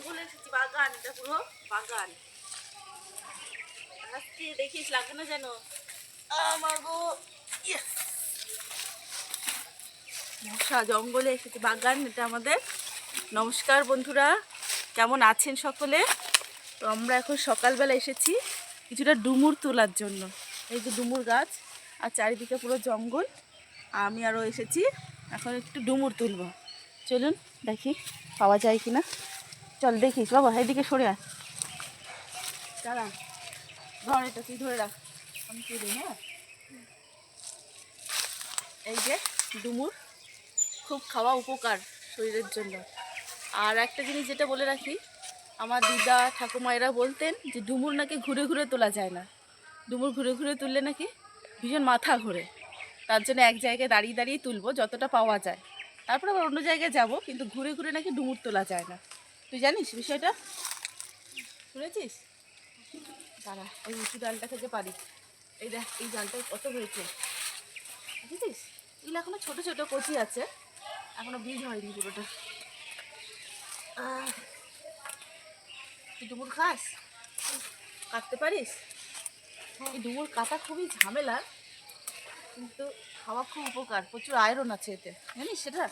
জঙ্গলে এসেছি, বাগান, এটা পুরো বাগান। আজকে দেখিস লাগে না যেন আমার গো, মশা জঙ্গলে এসেছি, বাগান এটা আমাদের। নমস্কার বন্ধুরা, কেমন আছেন সকলে? তো আমরা এখন সকালবেলা এসেছি কিছুটা ডুমুর তোলার জন্য। এই যে ডুমুর গাছ আর চারিদিকে পুরো জঙ্গল। আমি আরও এসেছি এখন একটু ডুমুর তুলব। চলুন দেখি পাওয়া যায় কি না। চল দেখিস বাবা, এইদিকে সরে আয়, দাঁড়া, ধর এটা তুই ধরে রাখ, আমি তুলি। হ্যাঁ, এই যে ডুমুর খুব খাওয়া উপকার শরীরের জন্য। আর একটা জিনিস যেটা বলে রাখি, আমার দিদা ঠাকুমায়েরা বলতেন যে ডুমুর নাকি ঘুরে ঘুরে তোলা যায় না। ডুমুর ঘুরে ঘুরে তুললে নাকি ভীষণ মাথা ঘোরে। তার জন্য এক জায়গায় দাঁড়িয়ে দাঁড়িয়ে তুলবো যতটা পাওয়া যায়, তারপর আবার অন্য জায়গায় যাব, কিন্তু ঘুরে ঘুরে নাকি ডুমুর তোলা যায় না। তুই জানিস বিষয়টা? শুনেছিস? দাঁড়া, ওই উঁচু ডালটা থেকে পারি। এই দেখ, এই ডালটায় কত হয়েছে বুঝেছিস? এগুলো এখনো ছোটো ছোটো কচি আছে, এখনো বীজ হয়নি পুরোটা। তুই ডুমুর খাস? কাটতে পারিস? এই ডুমুর কাটা খুবই ঝামেলা, কিন্তু খাওয়া খুব উপকার, প্রচুর আয়রন আছে এতে, জানিস সেটা?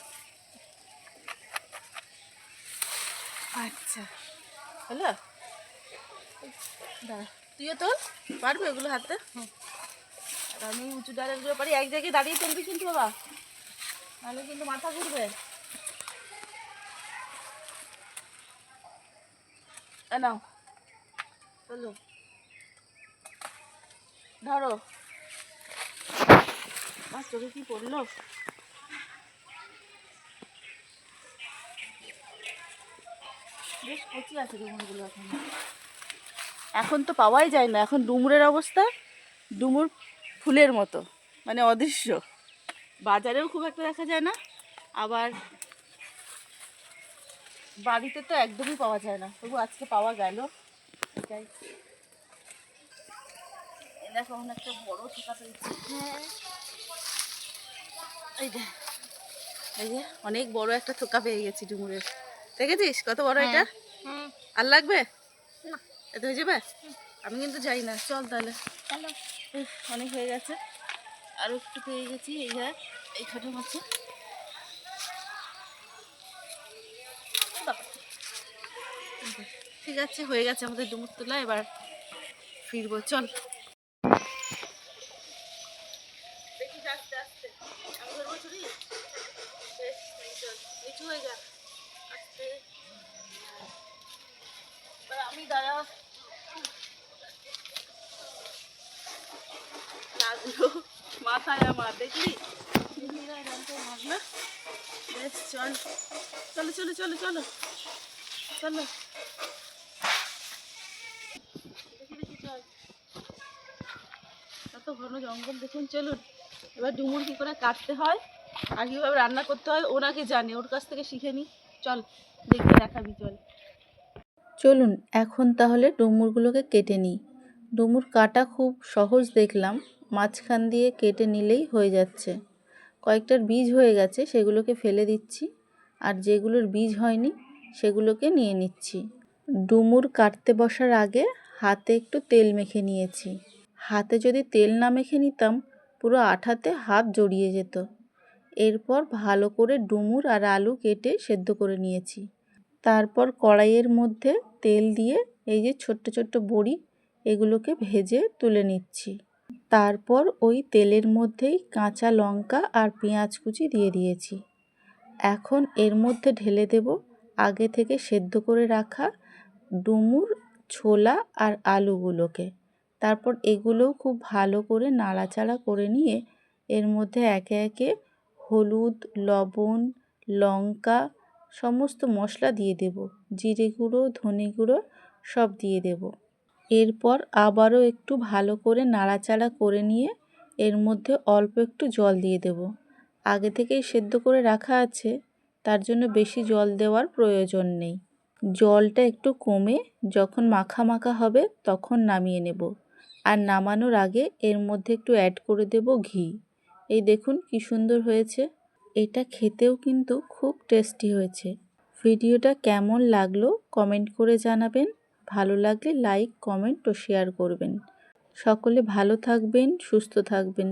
আচ্ছা, হলো। দাঁড়া, তুইও তোল, পারবে এগুলো হাতে? আর আমি উঁচু ডালেরগুলো পারি। এক জায়গায় দাঁড়িয়ে তুলবি কিন্তু বাবা, নাহলে কিন্তু মাথা ঘুরবে। নাও চলো, ধরো। আর চোখে কি পড়লো? বেশ কচি আছে ডুমুরগুলো এখন। এখন তো পাওয়াই যায় না, এখন ডুমুরের অবস্থা ডুমুর ফুলের মতো, মানে অদৃশ্য। বাজারেও খুব একটা দেখা যায় না, আবার বাড়িতে তো একদমই পাওয়া যায় না, তবু আজকে পাওয়া গেল। এটাই দেখো, একটা বড় থোকা পেয়েছি। হ্যাঁ, এই যে, এই যে অনেক বড় একটা থোকা পেয়ে গেছি ডুমুরের। দেখেছিস কত বড় এটা? আর লাগবে? এত হয়ে যাবে? আমি কিন্তু যাই না, চল তাহলে। অনেক হয়ে গেছে, আরও একটু পেয়ে গেছি। এই যে এই ছোটো মাছে, ঠিক আছে, হয়ে গেছে আমাদের ডুমুর তোলা। এবার ফিরবো, চল। দেখিস আস্তে আস্তে, আমি ধরবো ছুরি। বেশ, চল নিচু হয়ে যা, আস্তে। এবার আমি দাঁড়া, লাগলো মাথায় আমার, দেখলি? না, বেশ চল, চলো চলো চলো চলো চলো, দেখি দেখি চল। কত ঘন জঙ্গল দেখুন। চলুন এবার ডুমুর কী করে কাটতে হয় আর কীভাবে রান্না করতে হয় ও নাকি জানে, ওর কাছ থেকে শিখে নিই। চল দেখে দেখাবি, চল। চলুন এখন তাহলে ডুমুরগুলোকে কেটে নিই। ডুমুর কাটা খুব সহজ দেখলাম, মাঝখান দিয়ে কেটে নিলেই হয়ে যাচ্ছে। কয়েকটার বীজ হয়ে গেছে, সেগুলোকে ফেলে দিচ্ছি, আর যেগুলোর বীজ হয়নি সেগুলোকে নিয়ে নিচ্ছি। ডুমুর কাটতে বসার আগে হাতে একটু তেল মেখে নিয়েছি। হাতে যদি তেল না মেখে নিতাম পুরো আঠাতে হাত জড়িয়ে যেত। এরপর ভালো করে ডুমুর আর আলু কেটে সেদ্ধ করে নিয়েছি। তারপর কড়াইয়ের মধ্যে তেল দিয়ে এই যে ছোট্ট ছোট্ট বড়ি, এগুলোকে ভেজে তুলে নিচ্ছি। তারপর ওই তেলের মধ্যেই কাঁচা লঙ্কা আর পেঁয়াজ কুচি দিয়ে দিয়েছি। এখন এর মধ্যে ঢেলে দেব আগে থেকে সেদ্ধ করে রাখা ডুমুর, ছোলা আর আলুগুলোকে। তারপর এগুলোও খুব ভালো করে নাড়াচাড়া করে নিয়ে এর মধ্যে একে একে হলুদ, লবণ, লঙ্কা, সমস্ত মশলা দিয়ে দেব। জিরে গুঁড়ো, ধনে গুঁড়ো সব দিয়ে দেব। এরপর আবারও একটু ভালো করে নাড়াচাড়া করে নিয়ে এর মধ্যে অল্প একটু জল দিয়ে দেব। আগে থেকেই সেদ্ধ করে রাখা আছে, তার জন্য বেশি জল দেওয়ার প্রয়োজন নেই। জলটা একটু কমে যখন মাখা মাখা হবে তখন নামিয়ে নেব। আর নামানোর আগে এর মধ্যে একটু অ্যাড করে দেব ঘি। এই দেখুন কি সুন্দর হয়েছে। এটা খেতেও কিন্তু খুব টেস্টি হয়েছে। ভিডিওটা কেমন লাগলো কমেন্ট করে জানাবেন। ভালো লাগলে লাইক, কমেন্ট ও শেয়ার করবেন। সকলে ভালো থাকবেন, সুস্থ থাকবেন।